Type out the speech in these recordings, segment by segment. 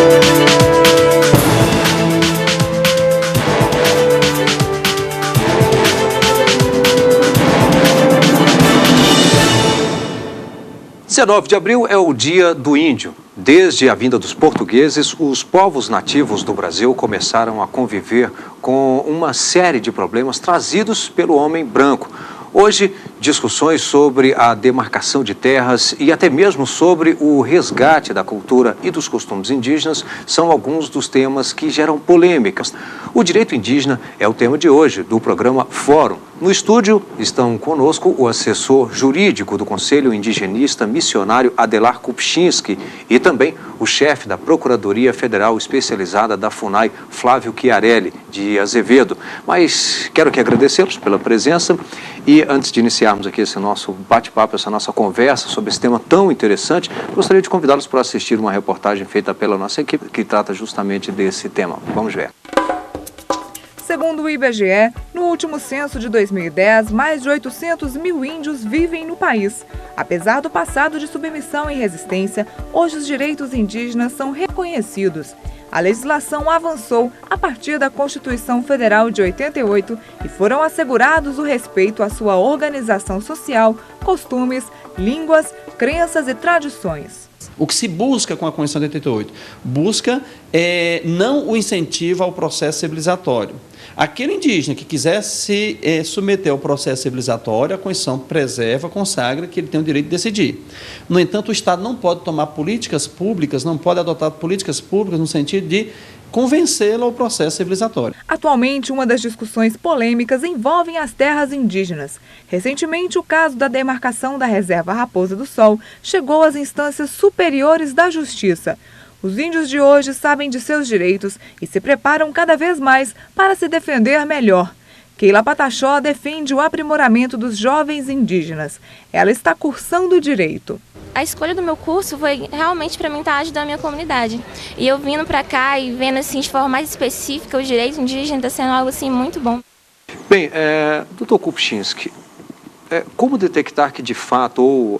Dia 19 de abril é o Dia do Índio. Desde a vinda dos portugueses, os povos nativos do Brasil começaram a conviver com uma série de problemas trazidos pelo homem branco. Hoje, discussões sobre a demarcação de terras e até mesmo sobre o resgate da cultura e dos costumes indígenas são alguns dos temas que geram polêmicas. O direito indígena é o tema de hoje do programa Fórum. No estúdio estão conosco o assessor jurídico do Conselho Indigenista Missionário Adelar Kupchinski e também o chefe da Procuradoria Federal Especializada da FUNAI, Flávio Chiarelli de Azevedo. Mas quero aqui agradecê-los pela presença e antes de iniciarmos aqui esse nosso bate-papo, essa nossa conversa sobre esse tema tão interessante, gostaria de convidá-los para assistir uma reportagem feita pela nossa equipe que trata justamente desse tema. Vamos ver. Segundo o IBGE, no último censo de 2010, mais de 800 mil índios vivem no país. Apesar do passado de submissão e resistência, hoje os direitos indígenas são reconhecidos. A legislação avançou a partir da Constituição Federal de 88 e foram assegurados o respeito à sua organização social, costumes, línguas, crenças e tradições. O que se busca com a Constituição de 88? Busca não o incentivo ao processo civilizatório. Aquele indígena que quiser se submeter ao processo civilizatório, a Constituição preserva, consagra que ele tem o direito de decidir. No entanto, o Estado não pode tomar políticas públicas, não pode adotar políticas públicas no sentido de convencê-lo ao processo civilizatório. Atualmente, uma das discussões polêmicas envolve as terras indígenas. Recentemente, o caso da demarcação da reserva Raposa do Sol chegou às instâncias superiores da Justiça. Os índios de hoje sabem de seus direitos e se preparam cada vez mais para se defender melhor. Keila Pataxó defende o aprimoramento dos jovens indígenas. Ela está cursando direito. A escolha do meu curso foi realmente para mim estar ajudando a minha comunidade. E eu vindo para cá e vendo assim de forma mais específica o direito indígena está sendo algo assim muito bom. Bem, doutor Kupchinski, como detectar que de fato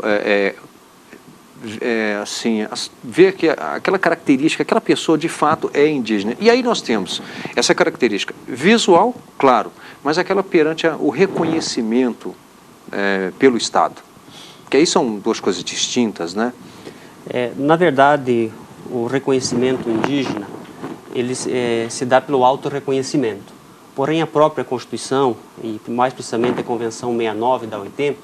assim, ver que aquela característica, aquela pessoa de fato é indígena? E aí nós temos essa característica visual, claro, mas aquela perante o reconhecimento pelo Estado. Que aí são duas coisas distintas, né? Na verdade, o reconhecimento indígena, ele se dá pelo autorreconhecimento. Porém, a própria Constituição, e mais precisamente a Convenção 69 da OIT,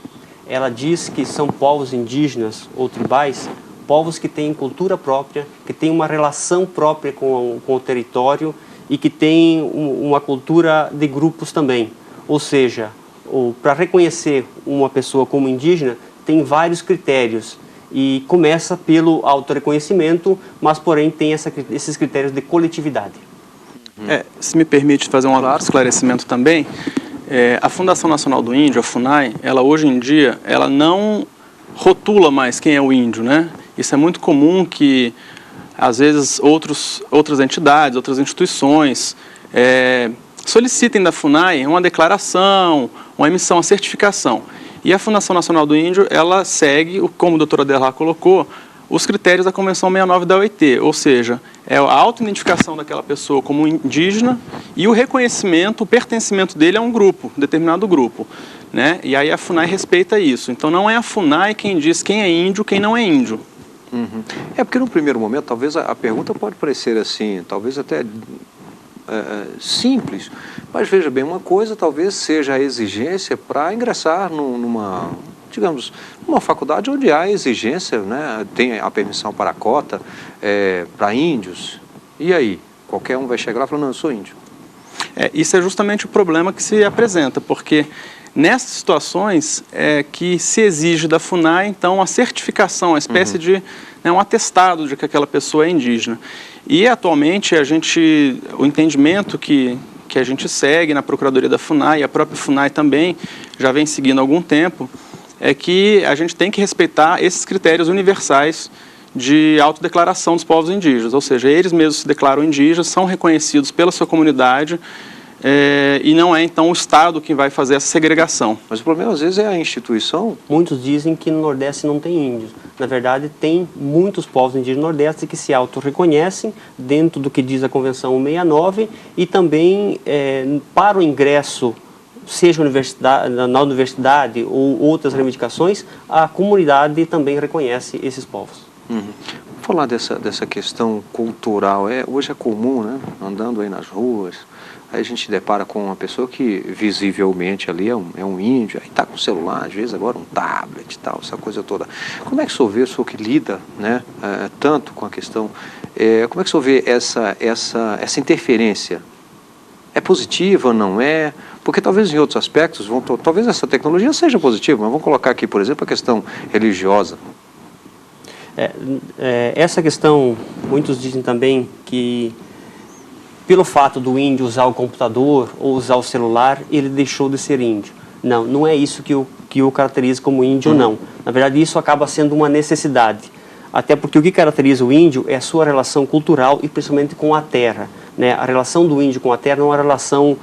ela diz que são povos indígenas ou tribais, povos que têm cultura própria, que têm uma relação própria com o território e que têm uma cultura de grupos também. Ou seja, para reconhecer uma pessoa como indígena, tem vários critérios e começa pelo autorreconhecimento, mas porém tem esses critérios de coletividade. Se me permite fazer um esclarecimento também, a Fundação Nacional do Índio, a FUNAI, ela hoje em dia, ela não rotula mais quem é o índio, né? Isso é muito comum que, às vezes, outras entidades, outras instituições solicitem da FUNAI uma declaração, uma emissão, uma certificação. E a Fundação Nacional do Índio, ela segue, como o doutor Adelar colocou, os critérios da Convenção 69 da OIT, ou seja, é a autoidentificação daquela pessoa como indígena e o reconhecimento, o pertencimento dele a um grupo, determinado grupo, né? E aí a FUNAI respeita isso. Então não é a FUNAI quem diz quem é índio, quem não é índio. Uhum. Porque no primeiro momento, talvez a pergunta pode parecer assim, talvez até simples, mas veja bem, uma coisa talvez seja a exigência para ingressar numa faculdade onde há exigência, né? Tem a permissão para a cota, para índios, e aí? Qualquer um vai chegar lá e falar, não, eu sou índio. Isso é justamente o problema que se apresenta, porque nessas situações que se exige da FUNAI, então, a certificação, uma espécie de um atestado de que aquela pessoa é indígena. E atualmente o entendimento que a gente segue na Procuradoria da FUNAI, e a própria FUNAI também já vem seguindo há algum tempo, é que a gente tem que respeitar esses critérios universais de autodeclaração dos povos indígenas, ou seja, eles mesmos se declaram indígenas, são reconhecidos pela sua comunidade, e não é, então, o Estado que vai fazer essa segregação. Mas o problema, às vezes, é a instituição. Muitos dizem que no Nordeste não tem índios. Na verdade, tem muitos povos indígenas do Nordeste que se autorreconhecem dentro do que diz a Convenção 169 e também, para o ingresso, seja na universidade ou outras reivindicações, a comunidade também reconhece esses povos. Vamos falar dessa questão cultural. Hoje é comum, né, andando aí nas ruas, aí a gente depara com uma pessoa que visivelmente ali é um índio, aí está com o celular, às vezes agora um tablet e tal, essa coisa toda. Como é que o senhor vê, o senhor que lida, né, tanto com a questão, como é que o senhor vê essa interferência? É positiva ou não é? Porque talvez em outros aspectos, talvez essa tecnologia seja positiva, mas vamos colocar aqui, por exemplo, a questão religiosa. Essa questão, muios dizem também que pelo fato do índio usar o computador ou usar o celular, ele deixou de ser índio. Não, não é isso que o caracteriza como índio, não. Na verdade, isso acaba sendo uma necessidade. Até porque o que caracteriza o índio é a sua relação cultural e principalmente com a terra, né? A relação do índio com a terra não é uma relação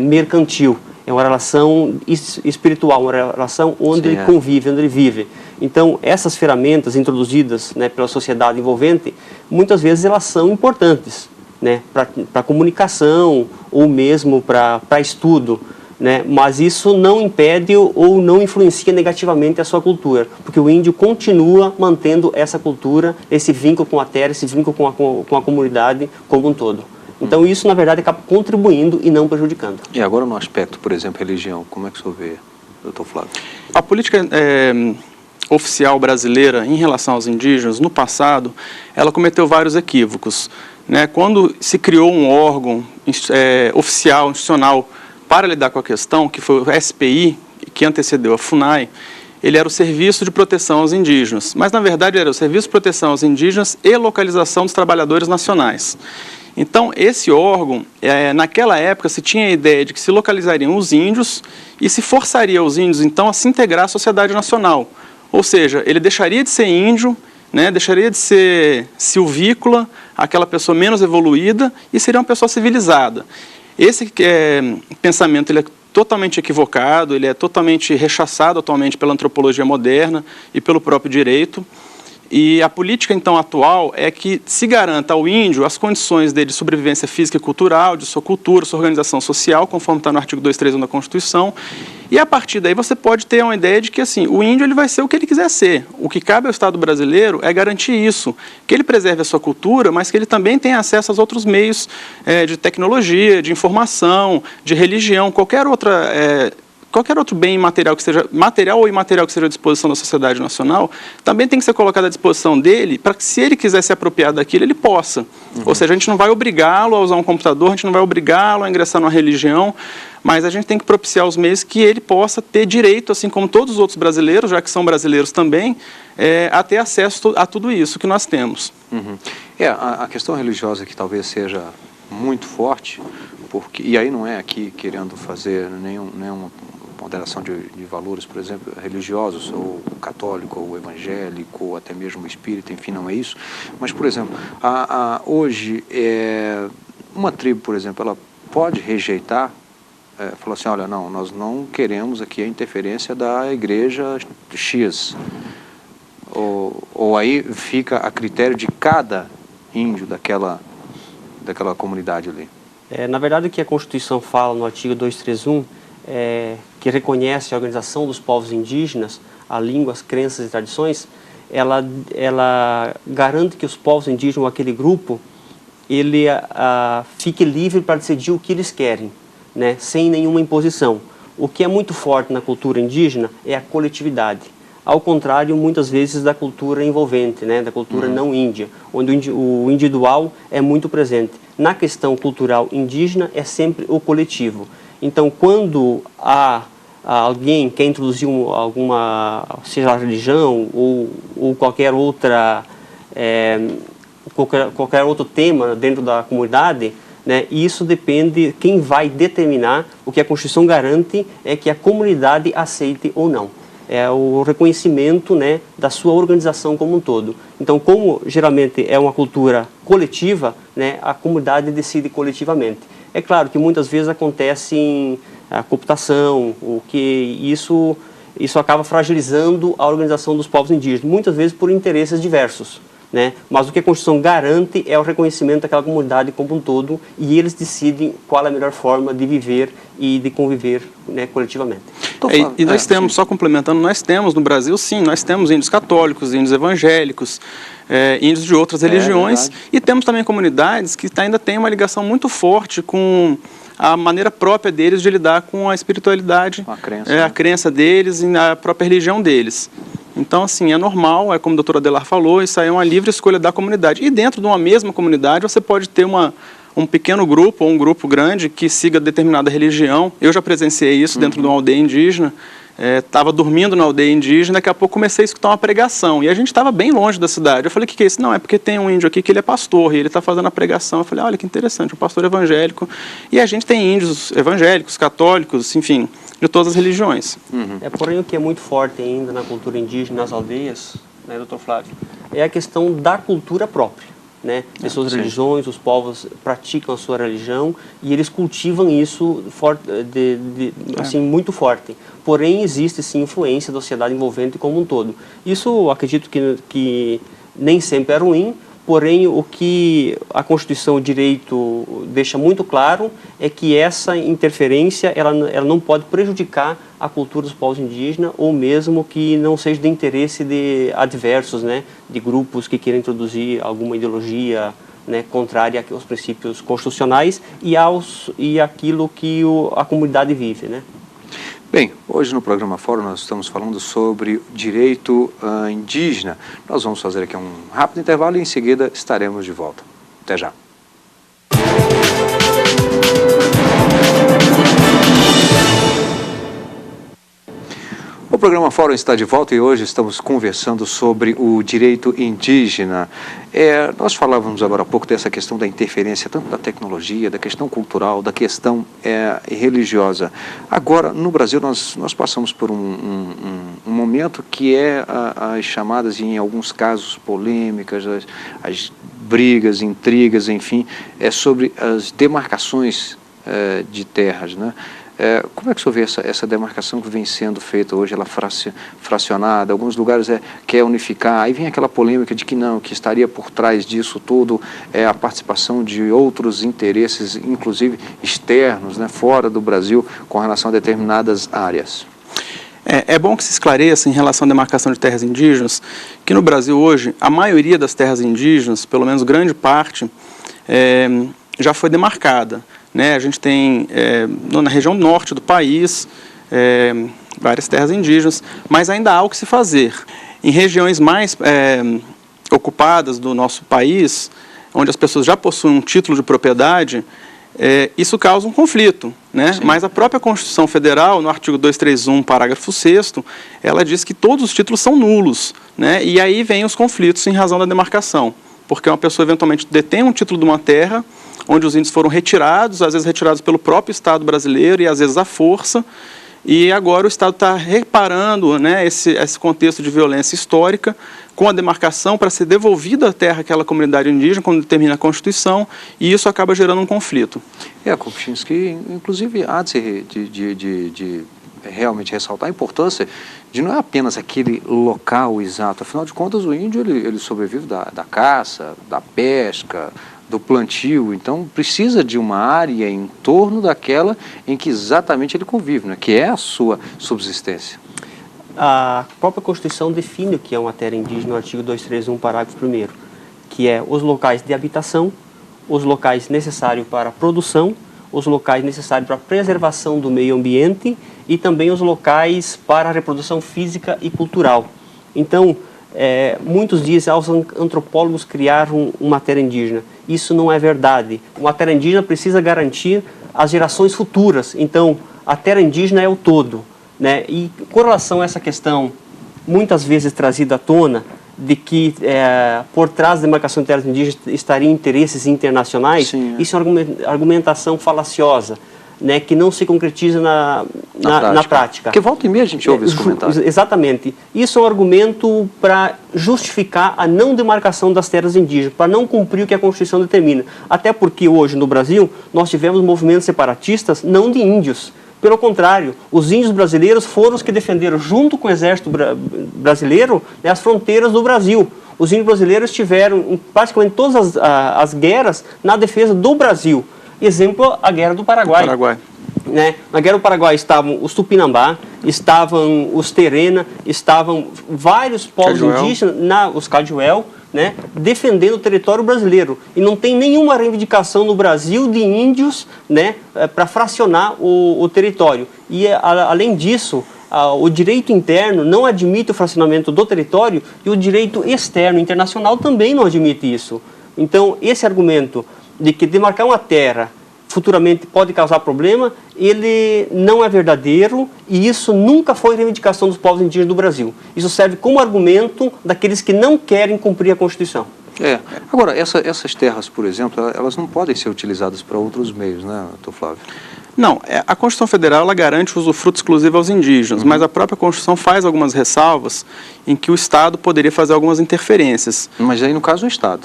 mercantil, é uma relação espiritual, uma relação onde ele convive, onde ele vive. Então, essas ferramentas introduzidas, né, pela sociedade envolvente, muitas vezes elas são importantes, né, para comunicação ou mesmo para estudo, né, mas isso não impede ou não influencia negativamente a sua cultura, porque o índio continua mantendo essa cultura, esse vínculo com a terra, esse vínculo com a comunidade como um todo. Então isso, na verdade, acaba contribuindo e não prejudicando. E agora no aspecto, por exemplo, religião, como é que o senhor vê, doutor Flávio? A política oficial brasileira em relação aos indígenas, no passado, ela cometeu vários equívocos, né? Quando se criou um órgão oficial, institucional, para lidar com a questão, que foi o SPI, que antecedeu a FUNAI, ele era o Serviço de Proteção aos Indígenas, mas na verdade era o Serviço de Proteção aos Indígenas e Localização dos Trabalhadores Nacionais. Então, esse órgão, naquela época, se tinha a ideia de que se localizariam os índios e se forçaria os índios, então, a se integrar à sociedade nacional. Ou seja, ele deixaria de ser índio, né, deixaria de ser silvícola, aquela pessoa menos evoluída, e seria uma pessoa civilizada. Esse pensamento ele é totalmente equivocado, ele é totalmente rechaçado atualmente pela antropologia moderna e pelo próprio direito. E a política, então, atual é que se garanta ao índio as condições dele de sobrevivência física e cultural, de sua cultura, sua organização social, conforme está no artigo 231 da Constituição. E a partir daí você pode ter uma ideia de que assim, o índio ele vai ser o que ele quiser ser. O que cabe ao Estado brasileiro é garantir isso, que ele preserve a sua cultura, mas que ele também tenha acesso aos outros meios de tecnologia, de informação, de religião, qualquer outro bem material que seja material ou imaterial que seja à disposição da sociedade nacional, também tem que ser colocado à disposição dele para que, se ele quiser se apropriar daquilo, ele possa. Ou seja, a gente não vai obrigá-lo a usar um computador, a gente não vai obrigá-lo a ingressar numa religião, mas a gente tem que propiciar os meios que ele possa ter direito, assim como todos os outros brasileiros, já que são brasileiros também, a ter acesso a tudo isso que nós temos. A questão religiosa que talvez seja muito forte, e aí não é aqui querendo fazer nenhuma ponderação de valores, por exemplo, religiosos, ou católico, ou evangélico, ou até mesmo espírita, enfim, não é isso. Mas, por exemplo, hoje, uma tribo, por exemplo, ela pode rejeitar, falar assim, olha, não, nós não queremos aqui a interferência da igreja X. Ou aí fica a critério de cada índio daquela comunidade ali. Na verdade, o que a Constituição fala no artigo 231 que reconhece a organização dos povos indígenas, a língua, as crenças e tradições, ela garante que os povos indígenas, ou aquele grupo, ele fique livre para decidir o que eles querem, né, sem nenhuma imposição. O que é muito forte na cultura indígena é a coletividade, ao contrário, muitas vezes, da cultura envolvente, né, da cultura não índia, onde o individual é muito presente. Na questão cultural indígena, é sempre o coletivo. Então, quando alguém quer introduzir alguma, seja a religião ou qualquer outro tema dentro da comunidade, né, isso depende, quem vai determinar, o que a Constituição garante é que a comunidade aceite ou não. É o reconhecimento, né, da sua organização como um todo. Então, como geralmente é uma cultura coletiva, né, a comunidade decide coletivamente. É claro que muitas vezes acontece a cooptação, o que isso acaba fragilizando a organização dos povos indígenas, muitas vezes por interesses diversos, né? Mas o que a Constituição garante é o reconhecimento daquela comunidade como um todo, e eles decidem qual é a melhor forma de viver e de conviver, né, coletivamente. E nós temos, só complementando, nós temos no Brasil, sim, nós temos índios católicos, índios evangélicos, índios de outras religiões, e temos também comunidades que ainda têm uma ligação muito forte com a maneira própria deles de lidar com a espiritualidade, a crença deles e a própria religião deles. Então, assim, é normal, como a doutora Adelar falou, isso aí é uma livre escolha da comunidade. E dentro de uma mesma comunidade, você pode ter um pequeno grupo ou um grupo grande que siga determinada religião. Eu já presenciei isso dentro de uma aldeia indígena. Estava dormindo na aldeia indígena, daqui a pouco comecei a escutar uma pregação. E a gente estava bem longe da cidade. Eu falei, o que é isso? Não, é porque tem um índio aqui que ele é pastor e ele está fazendo a pregação. Eu falei, olha que interessante, um pastor evangélico. E a gente tem índios evangélicos, católicos, enfim, de todas as religiões. Porém, o que é muito forte ainda na cultura indígena, nas aldeias, né, doutor Flávio, é a questão da cultura própria. Né, de suas religiões, os povos praticam a sua religião e eles cultivam isso assim, muito forte. Porém, existe sim influência da sociedade envolvente como um todo. Isso, acredito que nem sempre é ruim, porém, o que a Constituição, o direito deixa muito claro é que essa interferência ela não pode prejudicar a cultura dos povos indígenas, ou mesmo que não seja de interesse de adversos, né, de grupos que queiram introduzir alguma ideologia, né, contrária aos princípios constitucionais e aquilo que a comunidade vive, né? Bem, hoje no programa Fórum nós estamos falando sobre direito indígena. Nós vamos fazer aqui um rápido intervalo e em seguida estaremos de volta. Até já. O programa Fórum está de volta e hoje estamos conversando sobre o direito indígena. Nós falávamos agora há pouco dessa questão da interferência, tanto da tecnologia, da questão cultural, da questão religiosa. Agora, no Brasil, nós passamos por um momento que as chamadas, em alguns casos, polêmicas, as brigas, intrigas, enfim, sobre as demarcações de terras, né? Como é que o senhor vê essa demarcação que vem sendo feita hoje, ela fracionada, alguns lugares quer unificar, aí vem aquela polêmica de que não, que estaria por trás disso tudo a participação de outros interesses, inclusive externos, né, fora do Brasil, com relação a determinadas áreas. É bom que se esclareça em relação à demarcação de terras indígenas, que no Brasil hoje, a maioria das terras indígenas, pelo menos grande parte, já foi demarcada. Né, a gente tem, na região norte do país, várias terras indígenas, mas ainda há o que se fazer. Em regiões mais ocupadas do nosso país, onde as pessoas já possuem um título de propriedade, isso causa um conflito. Né? Mas a própria Constituição Federal, no artigo 231, parágrafo 6º, ela diz que todos os títulos são nulos. Né? E aí vem os conflitos em razão da demarcação, porque uma pessoa eventualmente detém um título de uma terra, onde os índios foram retirados, às vezes retirados pelo próprio Estado brasileiro e às vezes à força, e agora o Estado está reparando, né, esse contexto de violência histórica com a demarcação para ser devolvida a terra àquela comunidade indígena, quando determina a Constituição, e isso acaba gerando um conflito. Kopczynski, inclusive, há de realmente ressaltar a importância de não é apenas aquele local exato, afinal de contas o índio ele sobrevive da caça, da pesca, do plantio, então precisa de uma área em torno daquela em que exatamente ele convive, né, que é a sua subsistência. A própria Constituição define o que é uma terra indígena no artigo 231, parágrafo 1º, que é os locais de habitação, os locais necessários para a produção, os locais necessários para a preservação do meio ambiente e também os locais para a reprodução física e cultural. Então, muitos dizem aos antropólogos criaram uma terra indígena. Isso não é verdade. Uma terra indígena precisa garantir as gerações futuras. Então, a terra indígena é o todo. Né? E com relação a essa questão, muitas vezes trazida à tona, de que por trás da demarcação de terras indígenas estariam interesses internacionais, isso é uma argumentação falaciosa. né, que não se concretiza na prática. Porque volta e meia a gente ouve esse comentário. Exatamente. Isso é um argumento para justificar a não demarcação das terras indígenas, para não cumprir o que a Constituição determina. Até porque hoje no Brasil nós tivemos movimentos separatistas não de índios. Pelo contrário, os índios brasileiros foram os que defenderam, junto com o exército brasileiro, né, as fronteiras do Brasil. Os índios brasileiros tiveram em praticamente todas as guerras na defesa do Brasil. Exemplo, a Guerra do Paraguai. Né? Na Guerra do Paraguai estavam os Tupinambá, estavam os Terena, estavam vários povos indígenas, os Cajuel, né, defendendo o território brasileiro. E não tem nenhuma reivindicação no Brasil de índios, né, para fracionar o território. E, além disso, o direito interno não admite o fracionamento do território e o direito externo, internacional, também não admite isso. Então, esse argumento de que demarcar uma terra futuramente pode causar problema, ele não é verdadeiro e isso nunca foi reivindicação dos povos indígenas do Brasil. Isso serve como argumento daqueles que não querem cumprir a Constituição. Agora, essas terras, por exemplo, elas não podem ser utilizadas para outros meios, né, doutor Flávio? Não, a Constituição Federal ela garante o usufruto exclusivo aos indígenas, mas a própria Constituição faz algumas ressalvas em que o Estado poderia fazer algumas interferências. Mas aí, no caso, o Estado.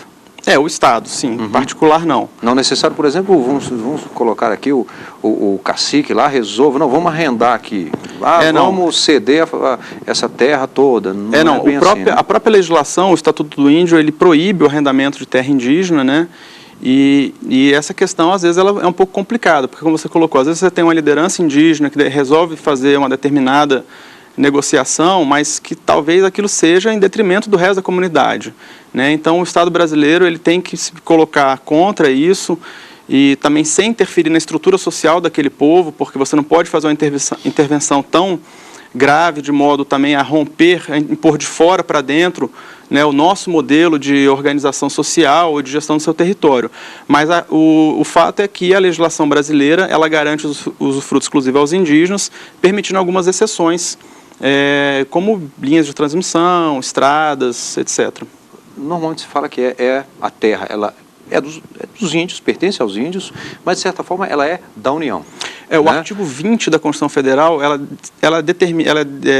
O Estado, sim. Particular, não. Não necessário, por exemplo, vamos colocar aqui o cacique lá, resolve, não, vamos arrendar aqui. Vamos ceder essa terra toda. A própria legislação, o Estatuto do Índio, ele proíbe o arrendamento de terra indígena, né? E essa questão, às vezes, ela é um pouco complicada, porque, como você colocou, às vezes você tem uma liderança indígena que resolve fazer uma determinada negociação, mas que talvez aquilo seja em detrimento do resto da comunidade, né? Então, o Estado brasileiro ele tem que se colocar contra isso e também sem interferir na estrutura social daquele povo, porque você não pode fazer uma intervenção tão grave de modo também a romper, a impor de fora para dentro, né, o nosso modelo de organização social ou de gestão do seu território. Mas o fato é que a legislação brasileira ela garante o usufruto exclusivo aos indígenas, permitindo algumas exceções, como linhas de transmissão, estradas, etc. Normalmente se fala que a terra, ela é dos índios, pertence aos índios, mas de certa forma ela é da União. O artigo 20 da Constituição Federal, ela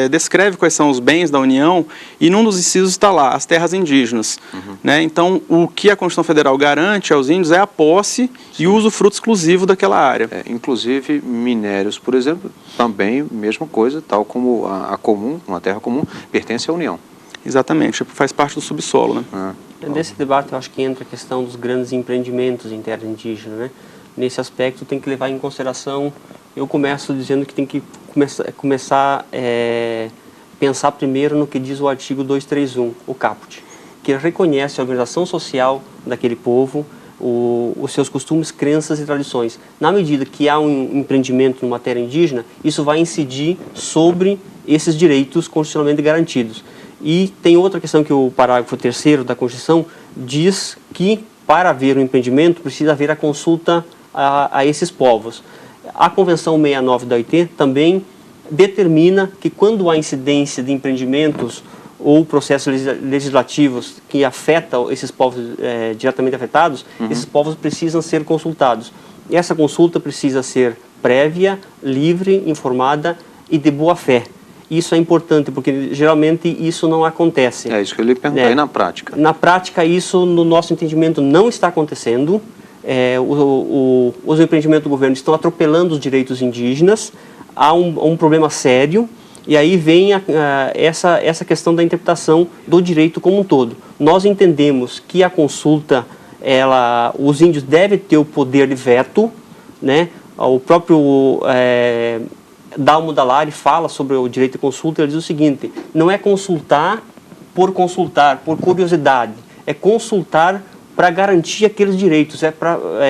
descreve quais são os bens da União e num dos incisos está lá, as terras indígenas. Né? Então, o que a Constituição Federal garante aos índios é a posse e o usufruto exclusivo daquela área. Inclusive, minérios, por exemplo, também, mesma coisa, tal como a comum, uma terra comum, pertence à União. Exatamente, faz parte do subsolo. Né? Nesse debate, eu acho que entra a questão dos grandes empreendimentos em terra indígena, né? Nesse aspecto, tem que levar em consideração, eu começo dizendo que tem que começar a pensar primeiro no que diz o artigo 231, o caput, que reconhece a organização social daquele povo, os seus costumes, crenças e tradições. Na medida que há um empreendimento numa terra indígena, isso vai incidir sobre esses direitos constitucionalmente garantidos. E tem outra questão que o parágrafo 3º da Constituição diz que para haver um empreendimento precisa haver a consulta a esses povos. A Convenção 69 da OIT também determina que quando há incidência de empreendimentos ou processos legislativos que afetam esses povos diretamente afetados, esses povos precisam ser consultados. E essa consulta precisa ser prévia, livre, informada e de boa fé. Isso é importante, porque geralmente isso não acontece. É isso que eu lhe perguntei na prática. Na prática, isso, no nosso entendimento, não está acontecendo. Os empreendimentos do governo estão atropelando os direitos indígenas. Há um problema sério. E aí vem essa questão da interpretação do direito como um todo. Nós entendemos que a consulta, os índios devem ter o poder de veto, né? O próprio Dalmo Dallari fala sobre o direito de consulta, ele diz o seguinte: não é consultar, por curiosidade, é consultar para garantir aqueles direitos.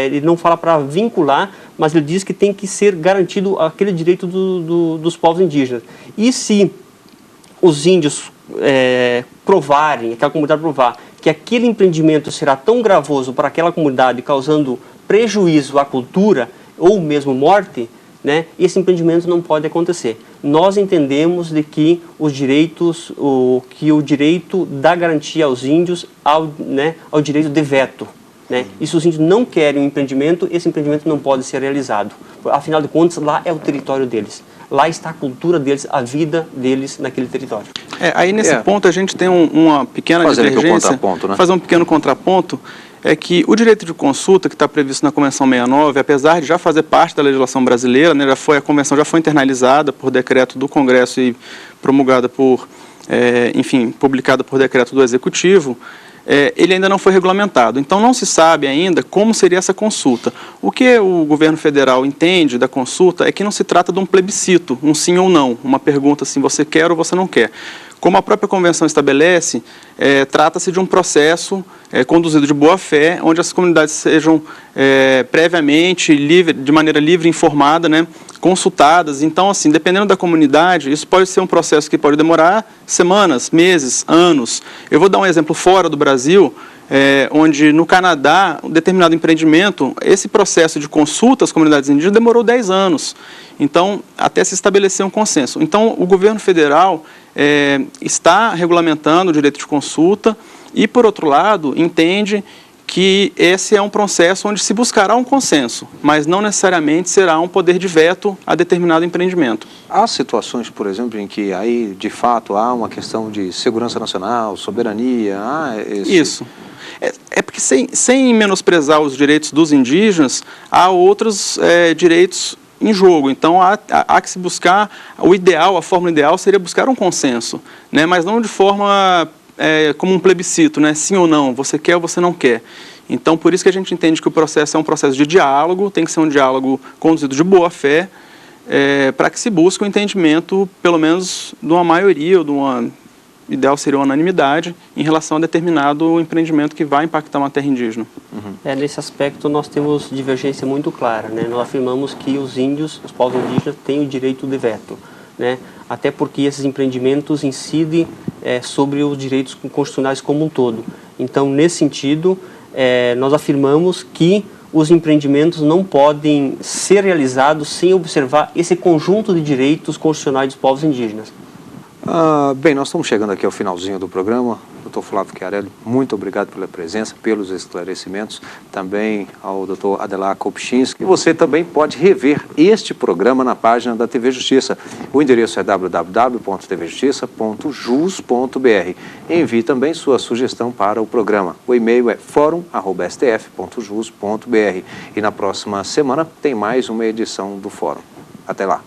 Ele não fala para vincular, mas ele diz que tem que ser garantido aquele direito dos povos indígenas. E se os índios provarem, aquela comunidade provar, que aquele empreendimento será tão gravoso para aquela comunidade, causando prejuízo à cultura ou mesmo morte, né, esse empreendimento não pode acontecer. Nós entendemos de que o direito da garantia aos índios ao direito de veto. né? E se os índios não querem um empreendimento, esse empreendimento não pode ser realizado. Afinal de contas, lá é o território deles. Lá está a cultura deles, a vida deles naquele território. Aí nesse ponto a gente tem uma pequena divergência, fazer um pequeno contraponto, é que o direito de consulta que está previsto na Convenção 69, apesar de já fazer parte da legislação brasileira, né, a Convenção já foi internalizada por decreto do Congresso e promulgada por, publicada por decreto do Executivo, ele ainda não foi regulamentado. Então, não se sabe ainda como seria essa consulta. O que o governo federal entende da consulta é que não se trata de um plebiscito, um sim ou não, uma pergunta assim, você quer ou você não quer. Como a própria convenção estabelece, trata-se de um processo conduzido de boa-fé, onde as comunidades sejam previamente, de maneira livre e informada, né, consultadas. Então, assim, dependendo da comunidade, isso pode ser um processo que pode demorar semanas, meses, anos. Eu vou dar um exemplo fora do Brasil, onde no Canadá, um determinado empreendimento, esse processo de consulta às comunidades indígenas demorou 10 anos. Então, até se estabelecer um consenso. Então, o governo federal está regulamentando o direito de consulta e, por outro lado, entende que esse é um processo onde se buscará um consenso, mas não necessariamente será um poder de veto a determinado empreendimento. Há situações, por exemplo, em que aí, de fato, há uma questão de segurança nacional, soberania... Isso. É porque, sem menosprezar os direitos dos indígenas, há outros direitos em jogo. Então, há que se buscar, o ideal, a fórmula ideal seria buscar um consenso, né? Mas não de forma como um plebiscito, né? Sim ou não, você quer ou você não quer. Então, por isso que a gente entende que o processo é um processo de diálogo, tem que ser um diálogo conduzido de boa fé, para que se busque o entendimento, pelo menos, de uma maioria, ou de uma... ideal seria uma unanimidade em relação a determinado empreendimento que vai impactar uma terra indígena. Nesse aspecto nós temos divergência muito clara, né? Nós afirmamos que os índios, os povos indígenas, têm o direito de veto, né? Até porque esses empreendimentos incidem sobre os direitos constitucionais como um todo. Então, nesse sentido, nós afirmamos que os empreendimentos não podem ser realizados sem observar esse conjunto de direitos constitucionais dos povos indígenas. Bem, nós estamos chegando aqui ao finalzinho do programa. Dr. Flávio Chiarelli, muito obrigado pela presença, pelos esclarecimentos. Também ao Dr. Adelar Kopczynski. E você também pode rever este programa na página da TV Justiça. O endereço é www.tvjustiça.jus.br. Envie também sua sugestão para o programa. O e-mail é forum@stf.jus.br. E na próxima semana tem mais uma edição do Fórum. Até lá.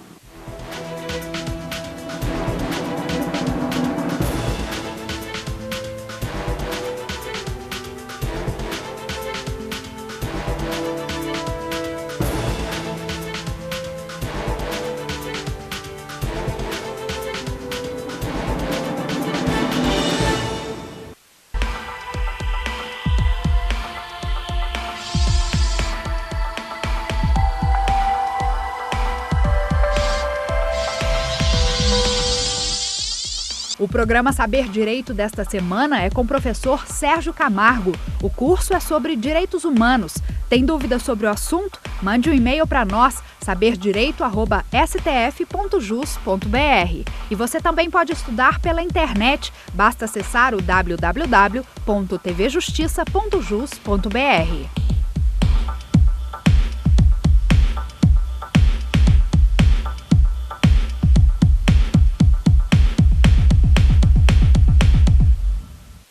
O programa Saber Direito desta semana é com o professor Sérgio Camargo. O curso é sobre direitos humanos. Tem dúvidas sobre o assunto? Mande um e-mail para nós, saberdireito@stf.jus.br. E você também pode estudar pela internet. Basta acessar o www.tvjustiça.jus.br.